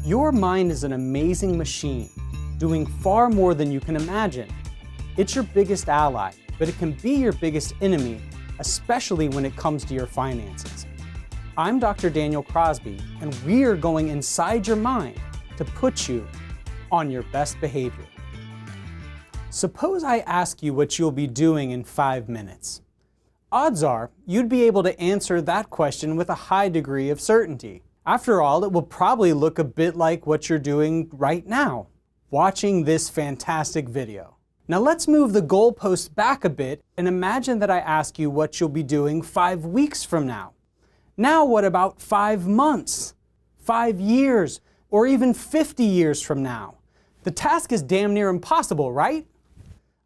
Your mind is an amazing machine, doing far more than you can imagine. It's your biggest ally, but it can be your biggest enemy, especially when it comes to your finances. I'm Dr. Daniel Crosby, and we're going inside your mind to put you on your best behavior. Suppose I ask you what you'll be doing in 5 minutes. Odds are you'd be able to answer that question with a high degree of certainty. After all, it will probably look a bit like what you're doing right now, watching this fantastic video. Now let's move the goalpost back a bit and imagine that I ask you what you'll be doing 5 weeks from now. Now what about 5 months, 5 years, or even 50 years from now? The task is damn near impossible, right?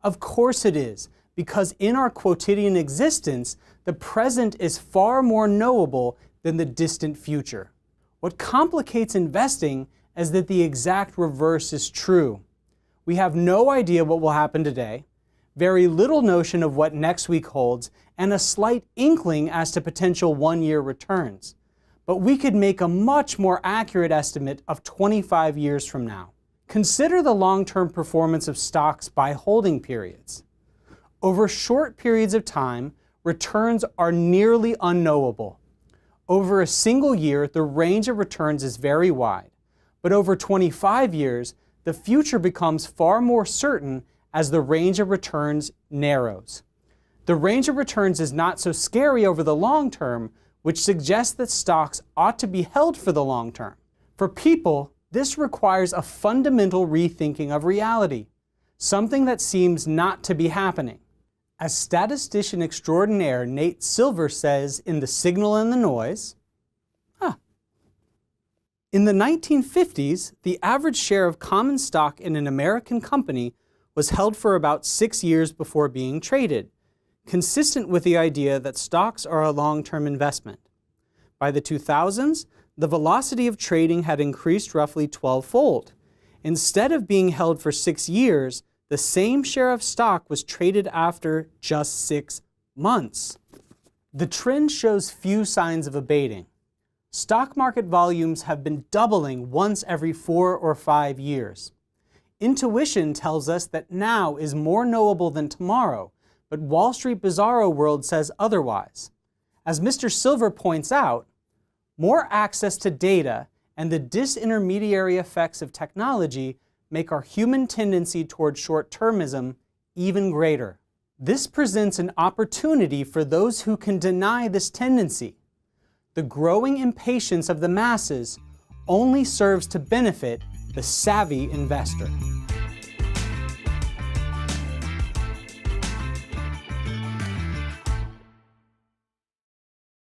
Of course it is, because in our quotidian existence, the present is far more knowable than the distant future. What complicates investing is that the exact reverse is true. We have no idea what will happen today, very little notion of what next week holds, and a slight inkling as to potential one-year returns. But we could make a much more accurate estimate of 25 years from now. Consider the long-term performance of stocks by holding periods. Over short periods of time, returns are nearly unknowable. Over a single year, the range of returns is very wide. But over 25 years, the future becomes far more certain as the range of returns narrows. The range of returns is not so scary over the long term, which suggests that stocks ought to be held for the long term. For people, this requires a fundamental rethinking of reality, something that seems not to be happening. As statistician extraordinaire Nate Silver says in The Signal and the Noise, in the 1950s, the average share of common stock in an American company was held for about 6 years before being traded, consistent with the idea that stocks are a long-term investment. By the 2000s, the velocity of trading had increased roughly 12-fold. Instead of being held for 6 years, the same share of stock was traded after just 6 months. The trend shows few signs of abating. Stock market volumes have been doubling once every 4 or 5 years. Intuition tells us that now is more knowable than tomorrow, but Wall Street Bizarro World says otherwise. As Mr. Silver points out, more access to data and the disintermediary effects of technology make our human tendency toward short-termism even greater. This presents an opportunity for those who can deny this tendency. The growing impatience of the masses only serves to benefit the savvy investor.